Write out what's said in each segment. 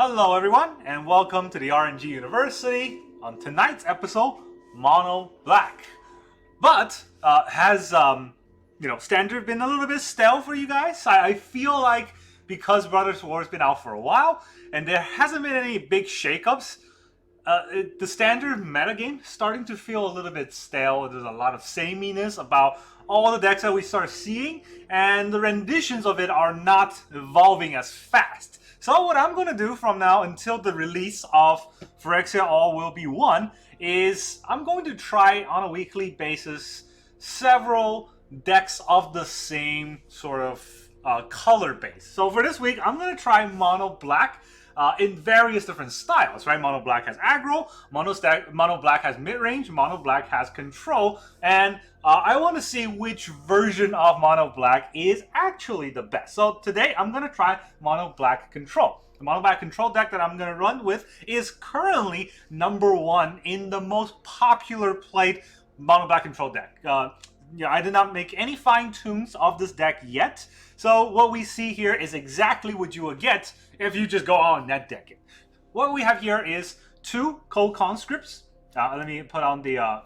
Hello everyone, and welcome to the RNG University. On tonight's episode, Mono Black. But has Standard been a little bit stale for you guys? I feel like because Brothers War has been out for a while, and there hasn't been any big shakeups, the Standard metagame is starting to feel a little bit stale. There's a lot of sameness about all the decks that we start seeing, and the renditions of it are not evolving as fast. So what I'm going to do from now until the release of Phyrexia All Will Be One is I'm going to try on a weekly basis several decks of the same sort of color base. So for this week, I'm going to try Mono Black in various different styles, right? Mono Black has aggro, Mono Black has mid-range, Mono Black has control, and I want to see which version of Mono Black is actually the best. So today I'm going to try Mono Black Control. The Mono Black Control deck that I'm going to run with is currently #1 in the most popular played Mono Black Control deck. I did not make any fine-tunes of this deck yet, so what we see here is exactly what you will get if you just go on net decking. What we have here is 2 Cold Conscripts. Let me put on the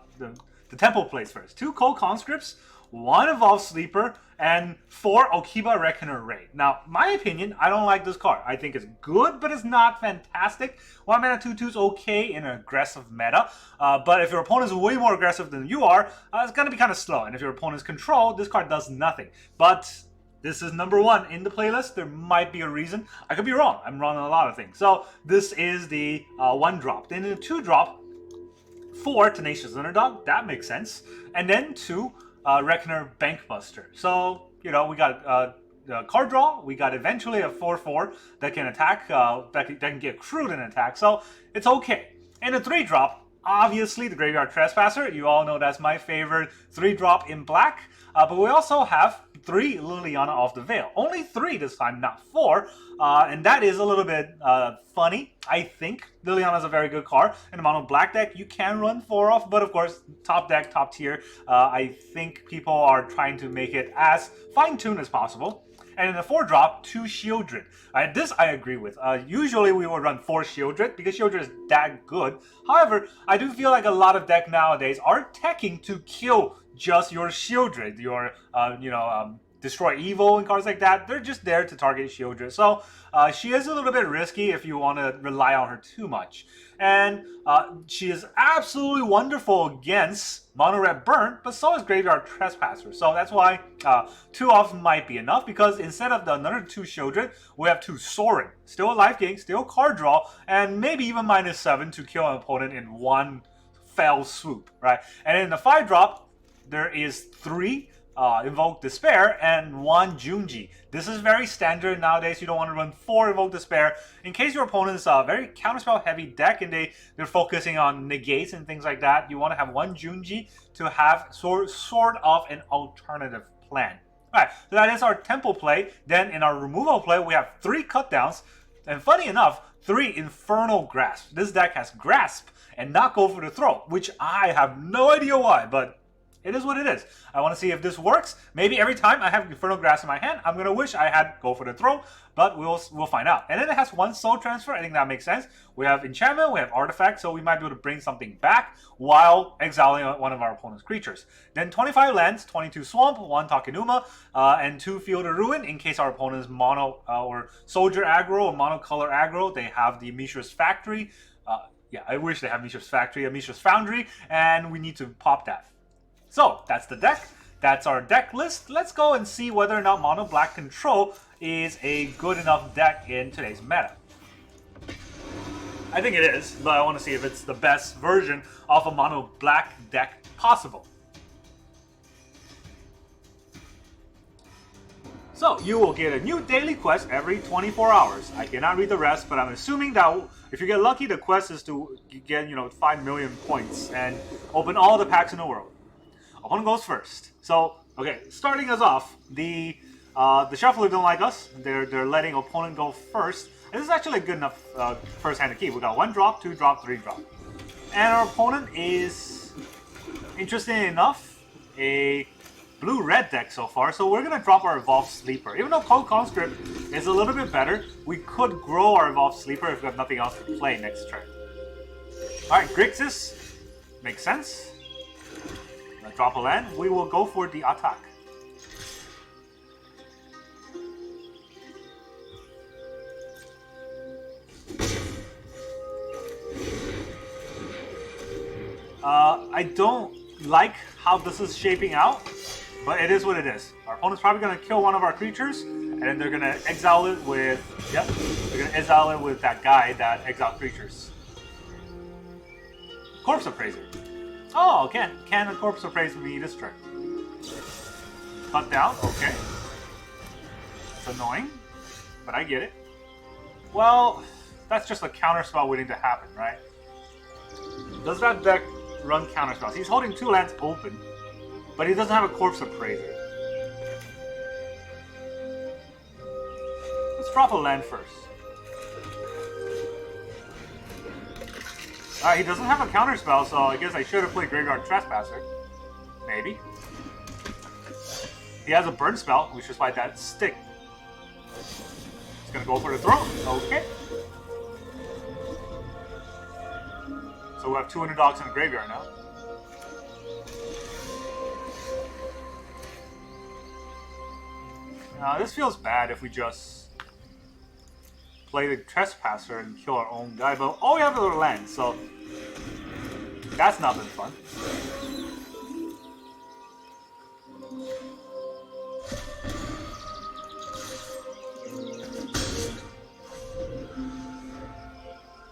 temple plates first. 2 Cold Conscripts, 1 Evolved Sleeper, and 4 Okiba Reckoner Raid. Now, my opinion, I don't like this card. I think it's good, but it's not fantastic. 1 mana 2/2 is okay in an aggressive meta, but if your opponent is way more aggressive than you are, it's going to be kind of slow. And if your opponent's control, this card does nothing. But this is #1 in the playlist. There might be a reason. I could be wrong. I'm wrong on a lot of things. So this is the 1-drop. Then the 2-drop, 4 Tenacious Underdog. That makes sense. And then 2 Reckoner Bankbuster. So, we got card draw. We got eventually a 4/4 that can attack, that can get accrued in attack. So it's okay. And the 3-drop, obviously the Graveyard Trespasser. You all know that's my favorite 3-drop in black. But we also have 3 Liliana of the Veil. Only 3 this time, not 4. And that is a little bit funny. I think Liliana is a very good card. In the Mono Black deck, you can run 4 off. But of course, top deck, top tier. I think people are trying to make it as fine-tuned as possible. And in the 4-drop, 2 Sheoldred. This I agree with. Usually we would run 4 Sheoldred because Sheoldred is that good. However, I do feel like a lot of decks nowadays are teching to kill just your Sheoldred, your Destroy Evil and cards like that. They're just there to target Sheoldred. So she is a little bit risky if you want to rely on her too much. And she is absolutely wonderful against Mono Red Burn, but so is Graveyard Trespasser. So that's why 2 off might be enough, because instead of the another 2 Sheoldred, we have 2 Sorin. Still a life gain, still card draw, and maybe even -7 to kill an opponent in one fell swoop, right? And in the 5-drop, there is 3 Invoke Despair and 1 Junji. This is very standard nowadays. You don't want to run 4 Invoke Despair in case your opponent's a very counterspell heavy deck and they're focusing on negates and things like that. You want to have 1 Junji to have sort of an alternative plan. Alright, so that is our temple play. Then in our removal play, we have 3 cutdowns. And funny enough, 3 Infernal Grasp. This deck has Grasp and not Go for the Throat, which I have no idea why, but it is what it is. I want to see if this works. Maybe every time I have Infernal Grasp in my hand, I'm going to wish I had Go for the Throat, but we'll find out. And then it has 1 Soul Transfer. I think that makes sense. We have Enchantment, we have Artifact, so we might be able to bring something back while exiling one of our opponent's creatures. Then 25 lands, 22 Swamp, 1 Takenuma, and 2 Field of Ruin in case our opponent's mono or Soldier aggro or monocolor aggro. They have the Mishra's Factory. I wish they have Mishra's Factory, a Mishra's Foundry, and we need to pop that. So, that's the deck. That's our deck list. Let's go and see whether or not Mono Black Control is a good enough deck in today's meta. I think it is, but I want to see if it's the best version of a Mono Black deck possible. So, you will get a new daily quest every 24 hours. I cannot read the rest, but I'm assuming that if you get lucky, the quest is to get, 5 million points and open all the packs in the world. Opponent goes first. So, okay, starting us off, the shuffler don't like us. They're letting opponent go first. And this is actually a good enough first hand to keep. We got 1-drop, 2-drop, 3-drop. And our opponent is, interesting enough, a blue-red deck so far, so we're going to drop our Evolved Sleeper. Even though Cold Conscript is a little bit better, we could grow our Evolved Sleeper if we have nothing else to play next turn. Alright, Grixis. Makes sense. Drop a land. We will go for the attack. I don't like how this is shaping out, but it is what it is. Our opponent's probably going to kill one of our creatures, and then they're going to exile it with... Yep, they're going to exile it with that guy that exiled creatures. Corpse Appraiser. Oh, can a Corpse Appraiser me this turn? Cut down, okay. It's annoying, but I get it. Well, that's just a counterspell waiting to happen, right? Does that deck run counterspells? He's holding 2 lands open, but he doesn't have a Corpse Appraiser. Let's drop a land first. He doesn't have a counterspell, so I guess I should have played Graveyard Trespasser. Maybe. He has a burn spell, which is why that stick. He's gonna go for the throne. Okay. So we have 2 underdogs in the graveyard now. Now this feels bad if we just play the Trespasser and kill our own guy, but we have a little land, so that's not been fun.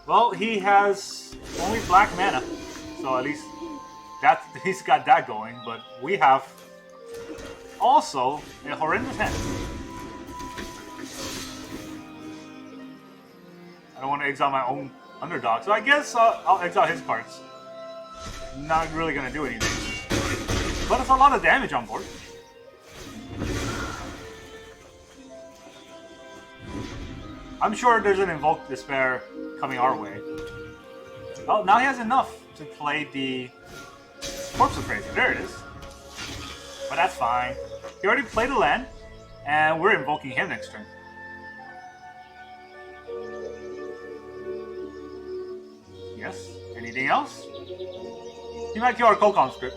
Well, he has only black mana, so at least he's got that going, but we have also a horrendous hand. I don't want to exile my own underdog, so I guess I'll exile his cards. Not really going to do anything. But it's a lot of damage on board. I'm sure there's an Invoke Despair coming our way. Oh, now he has enough to play the Corpse Appraiser. There it is. But that's fine. He already played a land, and we're invoking him next turn. Yes. Anything else? He might kill our Cold Conscript.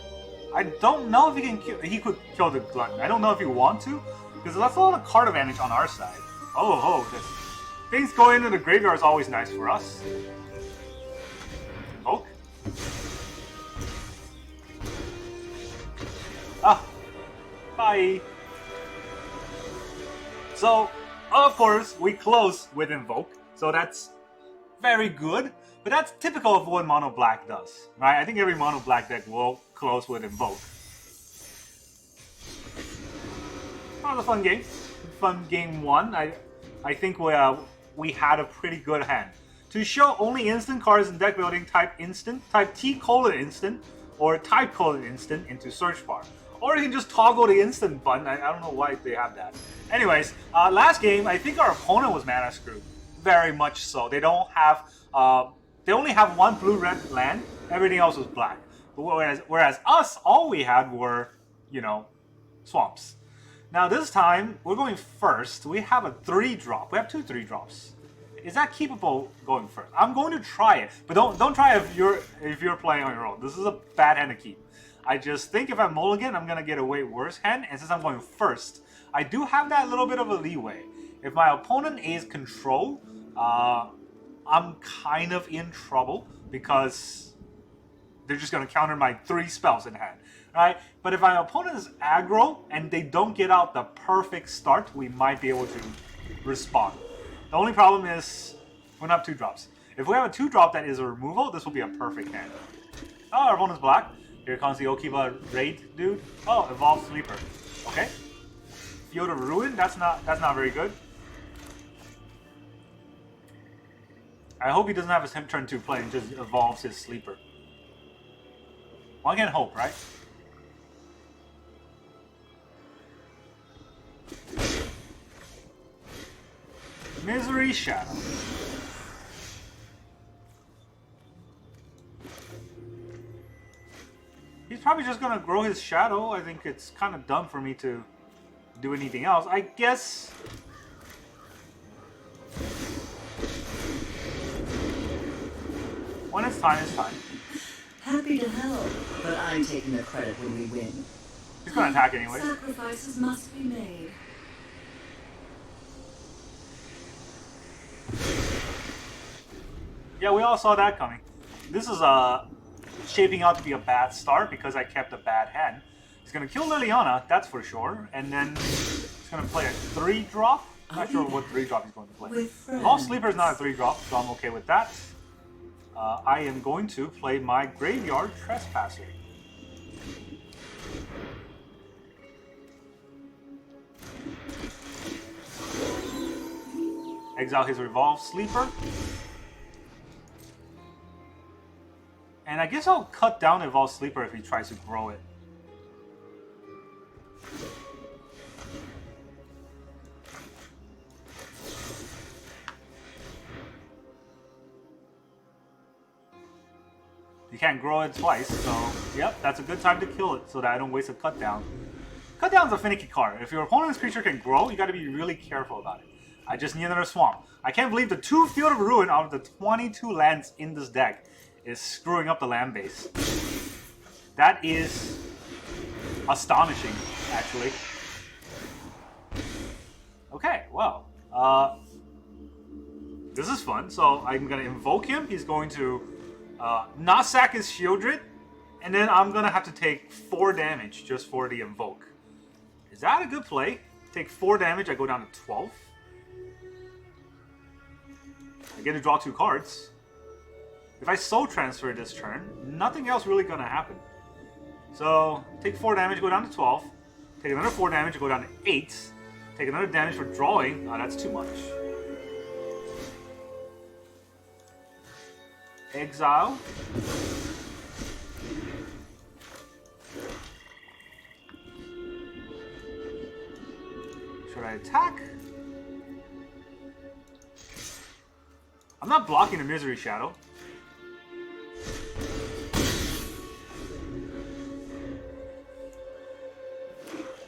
I don't know if he can kill. He could kill the Glutton. I don't know if he want to, because that's a lot of card advantage on our side. Oh, this things going into the graveyard is always nice for us. Invoke. Bye. So, of course, we close with Invoke. So that's very good. But that's typical of what Mono Black does, right? I think every Mono Black deck will close with Invoke. That was a fun game. Fun game 1. I think we had a pretty good hand. To show only instant cards in deck building, type instant, type T:instant, or type instant into search bar. Or you can just toggle the instant button. I don't know why they have that. Anyways, last game, I think our opponent was mana screwed. Very much so. They don't have... they only have 1 blue-red land. Everything else was black. Whereas us, all we had were, swamps. Now this time, we're going first. We have a 3-drop. We have 2 3-drops. Is that keepable going first? I'm going to try it, but don't try if you're playing on your own. This is a bad hand to keep. I just think if I mulligan, I'm gonna get a way worse hand, and since I'm going first, I do have that little bit of a leeway. If my opponent is control, I'm kind of in trouble because they're just gonna counter my 3 spells in hand, right? But if my opponent is aggro and they don't get out the perfect start, we might be able to respond. The only problem is we don't have 2 drops. If we have a 2-drop that is a removal, this will be a perfect hand. Oh, our opponent's black. Here comes the Okiba raid dude. Oh, Evolved Sleeper. Okay. Field of Ruin. That's not very good. I hope he doesn't have his turn 2 play and just evolves his sleeper. One can hope, right? Misery Shadow. He's probably just gonna grow his shadow. I think it's kind of dumb for me to do anything else. I guess. When it's time, it's time. Happy to help, but I'm taking the credit when we win. He's gonna attack anyway. Sacrifices must be made. Yeah, we all saw that coming. This is shaping out to be a bad start because I kept a bad hand. He's gonna kill Liliana, that's for sure, and then he's gonna play a 3-drop. Not sure what 3-drop he's going to play. Lost Sleeper is not a 3-drop, so I'm okay with that. I am going to play my Graveyard Trespasser. Exile his Revolve Sleeper. And I guess I'll cut down Evolve Sleeper if he tries to grow it. You can't grow it twice, so yep, that's a good time to kill it so that I don't waste a cut down. Cut down is a finicky card. If your opponent's creature can grow, you gotta be really careful about it. I just need another swamp. I can't believe the 2 Field of Ruin out of the 22 lands in this deck is screwing up the land base. That is astonishing, actually. Okay, well, this is fun. So I'm gonna invoke him. He's going to not sack his Sheoldred, and then I'm gonna have to take 4 damage just for the invoke. Is that a good play? Take 4 damage, I go down to 12. I get to draw 2 cards. If I soul transfer this turn, nothing else really gonna happen. So take 4 damage, go down to 12. Take another 4 damage, go down to 8. Take another damage for drawing. Oh, that's too much. Exile. Should I attack? I'm not blocking the Misery Shadow.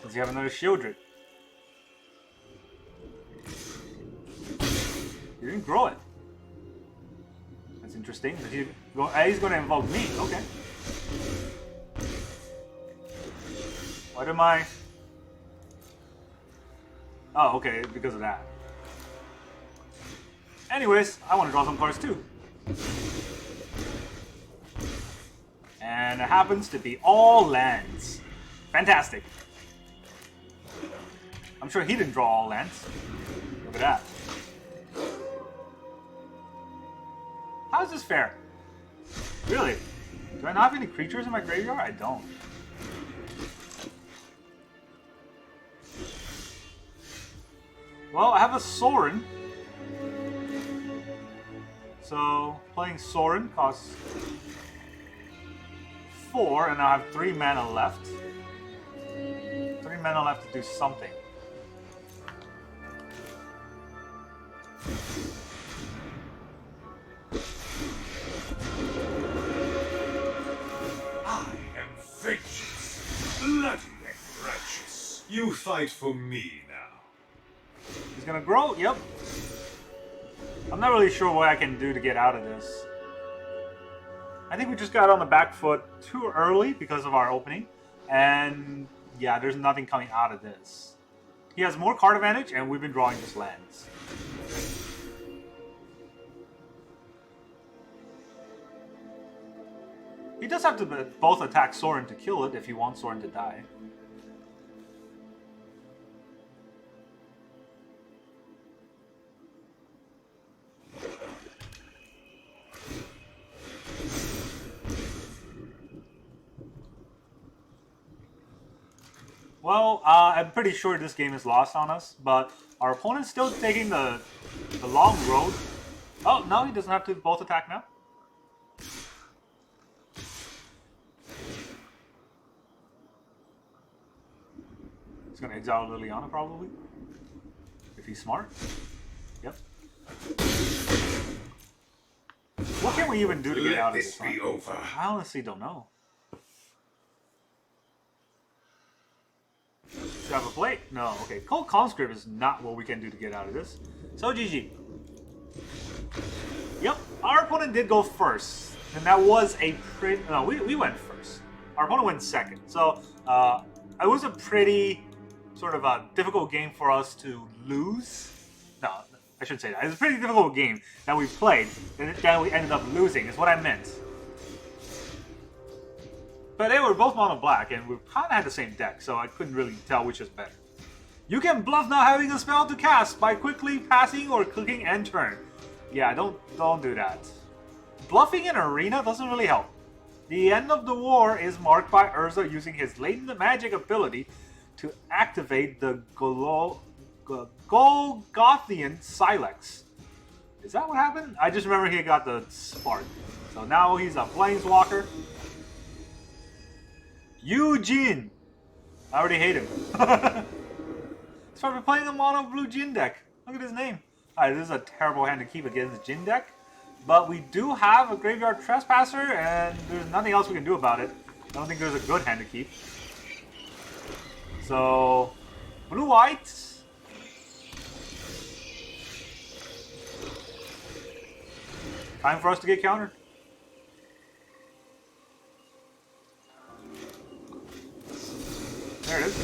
Does he have another Sheoldred? He didn't grow it. That's interesting. He's going to invoke me. Okay. What am I? Oh, okay, because of that. Anyways, I want to draw some cards too. And it happens to be all lands. Fantastic. I'm sure he didn't draw all lands. Look at that. How is this fair? Really? Do I not have any creatures in my graveyard? I don't. Well, I have a Sorin. So, playing Sorin costs 4, and I have 3 mana left. 3 mana left to do something. I am vengeance, bloody and righteous. You fight for me now. He's gonna grow? Yep. I'm not really sure what I can do to get out of this. I think we just got on the back foot too early because of our opening. And yeah, there's nothing coming out of this. He has more card advantage, and we've been drawing just lands. He does have to both attack Sorin to kill it if he wants Sorin to die. Well, I'm pretty sure this game is lost on us, but our opponent's still taking the long road. Oh, no, he doesn't have to both attack now. He's going to exile Liliana, probably. If he's smart. Yep. What can we even do to get out of this one? Over. I honestly don't know. Trap a plate? No, okay. Cold Conscript is not what we can do to get out of this. So GG. Yep, our opponent did go first. And that was a pretty... No, we went first. Our opponent went second. So, it was a pretty sort of a difficult game for us to lose. No, I shouldn't say that. It was a pretty difficult game that we played, and that we ended up losing, is what I meant. But they were both mono black, and we kind of had the same deck, so I couldn't really tell which is better. You can bluff not having a spell to cast by quickly passing or clicking end turn. Yeah, don't do that. Bluffing in Arena doesn't really help. The end of the war is marked by Urza using his latent magic ability to activate the Golgothian Silex. Is that what happened? I just remember he got the spark. So now he's a Planeswalker. Eugene! I already hate him. Started playing a mono blue Jin deck. Look at his name. Alright, this is a terrible hand to keep against the Jin deck. But we do have a Graveyard Trespasser, and there's nothing else we can do about it. I don't think there's a good hand to keep. So, blue-white. Time for us to get countered. There it is.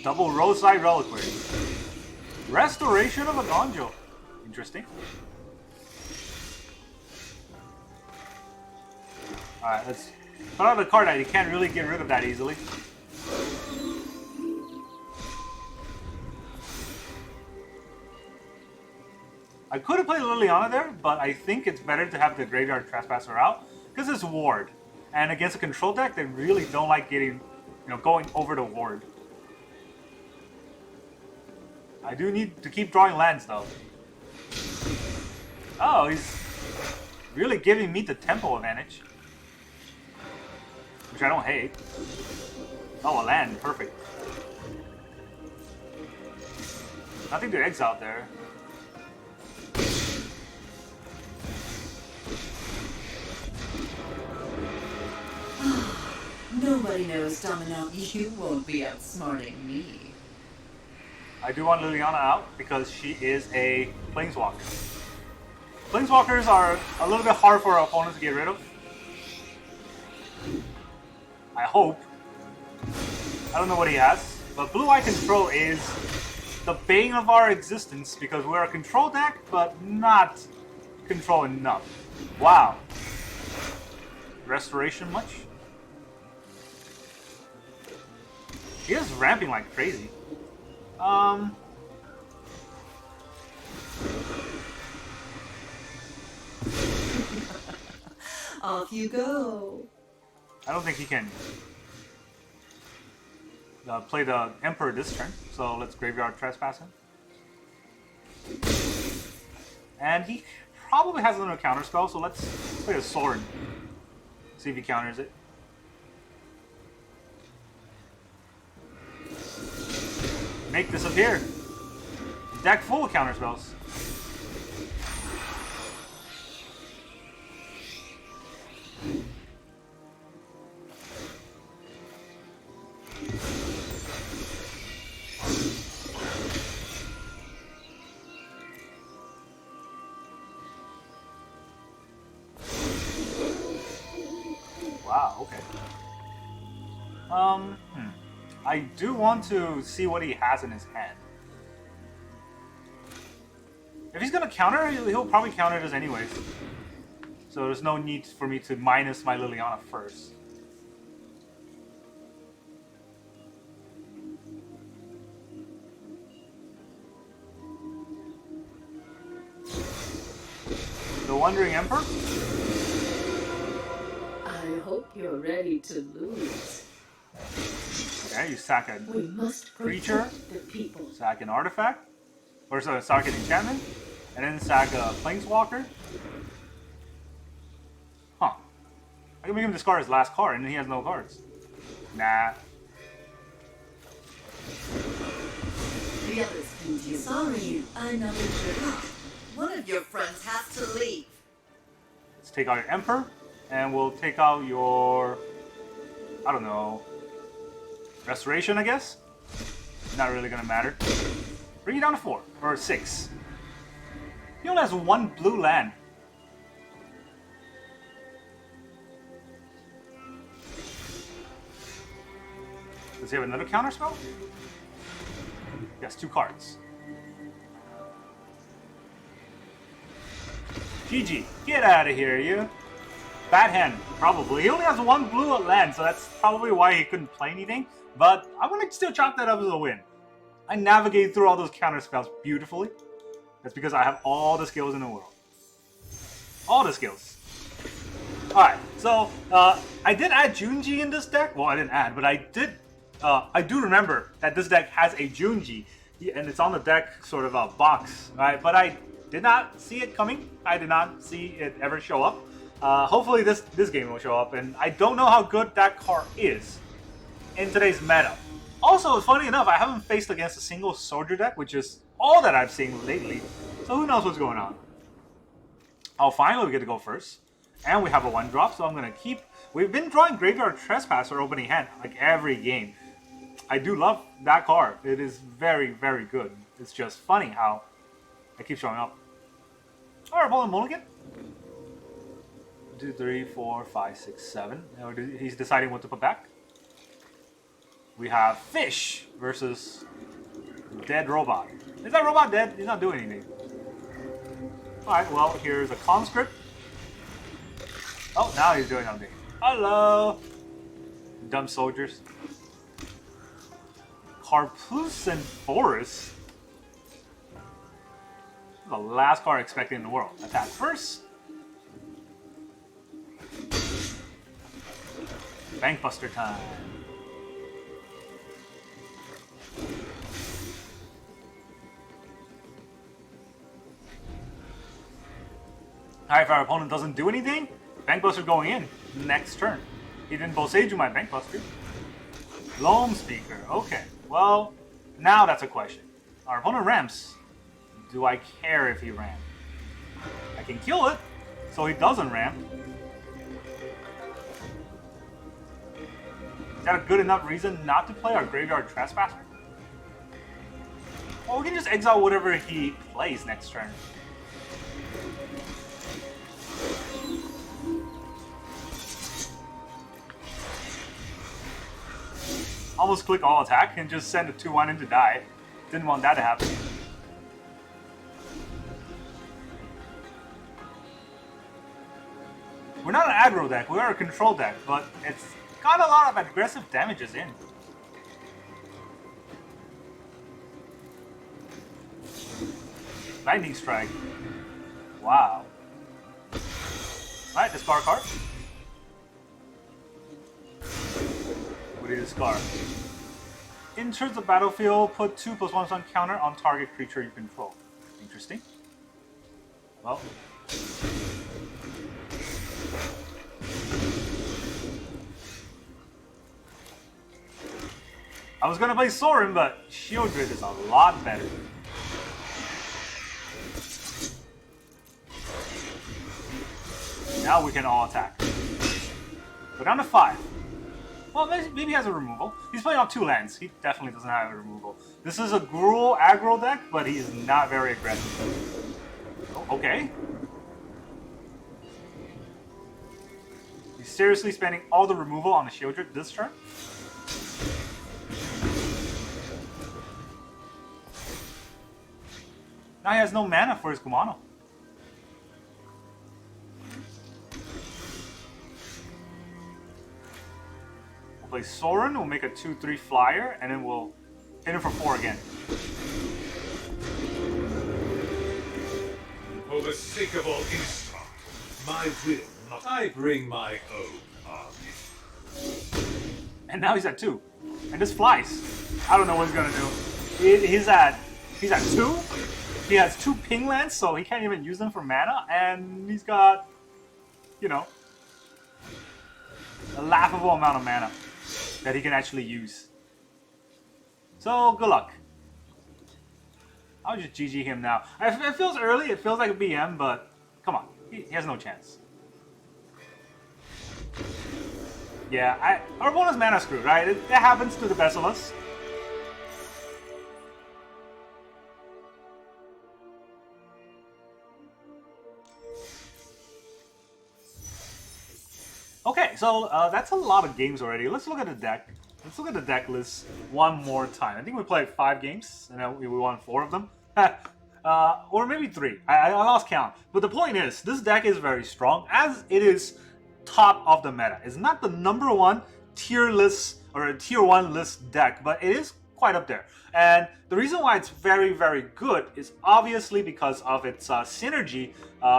Double Roadside Reliquary. Restoration of a Gonjo. Interesting. Alright, let's put out a card that you can't really get rid of that easily. I could have played Liliana there, but I think it's better to have the Graveyard Trespasser out because it's ward. And against a control deck, they really don't like getting, going over the ward. I do need to keep drawing lands though. Oh, he's really giving me the tempo advantage. Which I don't hate. Oh, a land, perfect. Nothing to exile there. Nobody knows, Domino. You won't be outsmarting me. I do want Liliana out because she is a Planeswalker. Planeswalkers are a little bit hard for our opponents to get rid of. I hope. I don't know what he has, but Blue Eye Control is the bane of our existence because we're a control deck, but not control enough. Wow. Restoration much? He is ramping like crazy. Off you go. I don't think he can play the Emperor this turn, so let's Graveyard Trespass him. And he probably has another counter spell, so let's play a Sorin. See if he counters it. Make disappear. Deck full of counter spells. Wow, okay. I do want to see what he has in his hand. If he's gonna counter, he'll probably counter this anyways. So there's no need for me to minus my Liliana first. The Wandering Emperor? I hope you're ready to lose. Okay, you sack a We must creature, protect the people. sack an artifact, or so sack an enchantment, and then sack a planeswalker. Huh. I can make him discard his last card, and he has no cards. Nah. The others can do. Sorry, another trip. One of your friends has to leave. Let's take out your Emperor. and we'll take out your, I don't know, Restoration, I guess? Not really gonna matter. Bring it down to 4, or 6. He only has 1 blue land. Does he have another counter spell? Yes, 2 cards. GG, get out of here, you. Bad hand, probably. He only has 1 blue land, so that's probably why he couldn't play anything. But I'm gonna still chalk that up as a win. I navigated through all those counter spells beautifully. That's because I have all the skills in the world. All the skills. Alright, so I did add Junji in this deck. Well, I didn't add, but I did. I do remember that this deck has a Junji, and it's on the deck sort of a box, right? But I did not see it coming. I did not see it ever show up. Hopefully this game will show up, and I don't know how good that card is in today's meta. Also, funny enough, I haven't faced against a single soldier deck, which is all that I've seen lately. So who knows what's going on. Oh, finally we get to go first. And we have a 1-drop, so I'm going to keep... We've been drawing Graveyard Trespasser opening hand, like every game. I do love that card. It is very, very good. It's just funny how it keeps showing up. Alright, opponent mulligan. 2, 3, 4, 5, 6, 7. Now he's deciding what to put back. We have Fish versus Dead Robot. Is that robot dead? He's not doing anything. Alright, well, here's a Conscript. Oh, now he's doing something. Hello! Dumb soldiers. Carplucent Forest? The last card expected in the world. Attack first. Bankbuster time. Alright, if our opponent doesn't do anything, Bankbuster going in next turn. He didn't Boseiju my Bankbuster. Loam Speaker, okay. Well, now that's a question. Our opponent ramps. Do I care if he ram? I can kill it, so he doesn't ram. Is that a good enough reason not to play our Graveyard Trespasser? Well, we can just exile whatever he plays next turn. Almost click all attack and just send a 2-1 in to die. Didn't want that to happen. We're not an aggro deck, we are a control deck, but it's got a lot of aggressive damages in. Lightning Strike. Wow. Alright, discard card. What do you discard? Enters the battlefield, put 2+1 counter on target creature you control. Interesting. Well. I was gonna play Sorin, but Sheoldred is a lot better. Now we can all attack. Go down to 5. Well, maybe he has a removal. He's playing off 2 lands. He definitely doesn't have a removal. This is a Gruul aggro deck, but he is not very aggressive. Oh, okay. He's seriously spending all the removal on the Sheoldred this turn? Now he has no mana for his Kumano. We'll play Sorin, we'll make a 2/3 flyer, and then we'll hit him for 4 again. For the sake of all Innistrad, my will not. I bring my own army. And now he's at 2. And this flies. I don't know what he's gonna do. He's at 2. He has 2 ping lands, so he can't even use them for mana, and he's got, you know, a laughable amount of mana that he can actually use. So, good luck. I'll just GG him now. It feels early, it feels like a BM, but come on, he has no chance. Yeah, our opponent's mana screwed, right? That happens to the best of us. Okay, so that's a lot of games already. Let's look at the deck. Let's look at the deck list one more time. I think we played 5 games, and then we won 4 of them. Or maybe 3. I lost count. But the point is, this deck is very strong, as it is top of the meta. It's not the #1 tier list or a tier 1 list deck, but it is quite up there. And the reason why it's very, very good is obviously because of its synergy.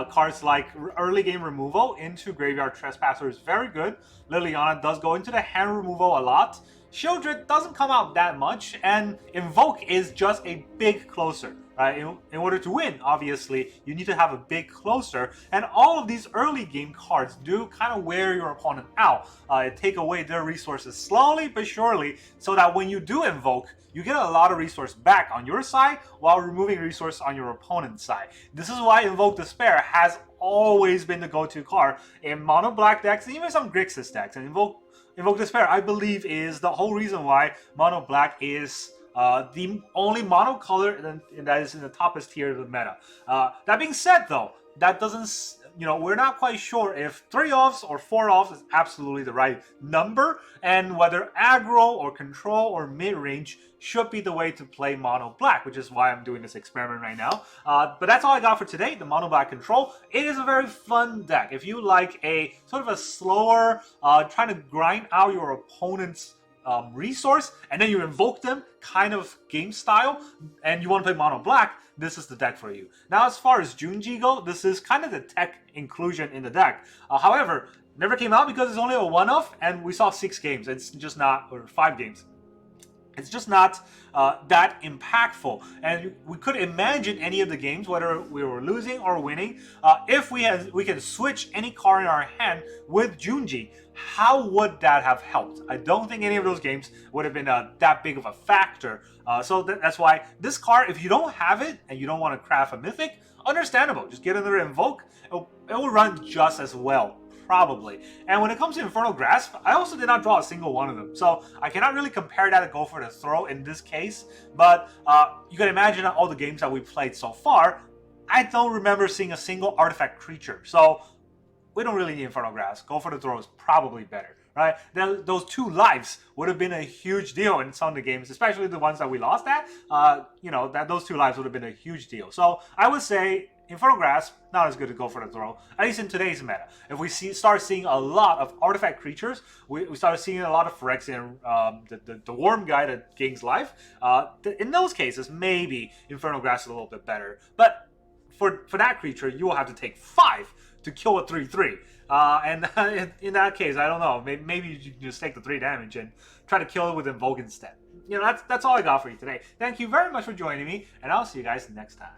Cards like early game removal into Graveyard Trespasser is very good. Liliana does go into the hand removal a lot. Sheoldred doesn't come out that much, and Invoke is just a big closer. Right? In order to win, obviously, you need to have a big closer, and all of these early game cards do kind of wear your opponent out. Take away their resources slowly but surely, so that when you do invoke, you get a lot of resource back on your side while removing resource on your opponent's side. This is why Invoke Despair has always been the go-to card in mono black decks and even some Grixis decks. And Invoke Despair, I believe, is the whole reason why mono black is the only mono color that is in the toppest tier of the meta. That being said, though, that doesn't, we're not quite sure if 3 offs or 4 offs is absolutely the right number, and whether aggro or control or mid-range should be the way to play mono black, which is why I'm doing this experiment right now. But that's all I got for today, the mono black control. It is a very fun deck. If you like a sort of a slower, trying to grind out your opponent's resource, and then you invoke them kind of game style, and you want to play mono black, this is the deck for you. Now, as far as Junji go, this is kind of the tech inclusion in the deck. However, never came out because it's only a one-off, and we saw 6 games. It's just not, or 5 games. It's just not that impactful, and we could imagine any of the games, whether we were losing or winning, if we can switch any card in our hand with Junji. How would that have helped? I don't think any of those games would have been that big of a factor. So that's why this card, if you don't have it and you don't want to craft a mythic, understandable. Just get another invoke. It will run just as well. Probably. And when it comes to Infernal Grasp, I also did not draw a single one of them. So I cannot really compare that to Go for the Throw in this case. But you can imagine all the games that we played so far, I don't remember seeing a single artifact creature. So we don't really need Infernal Grasp. Go for the Throw is probably better. Right? Those 2 lives would have been a huge deal in some of the games, especially the ones that we lost at. Those 2 lives would have been a huge deal. So I would say Infernal Grasp, not as good to Go for the Throw, at least in today's meta. If we start seeing a lot of artifact creatures, we start seeing a lot of Phyrexian, the worm guy that gains life. In those cases, maybe Infernal Grasp is a little bit better. But for that creature, you will have to take 5 to kill a 3/3. And in that case, I don't know. Maybe you just take the 3 damage and try to kill it with Invoke instead. That's all I got for you today. Thank you very much for joining me, and I'll see you guys next time.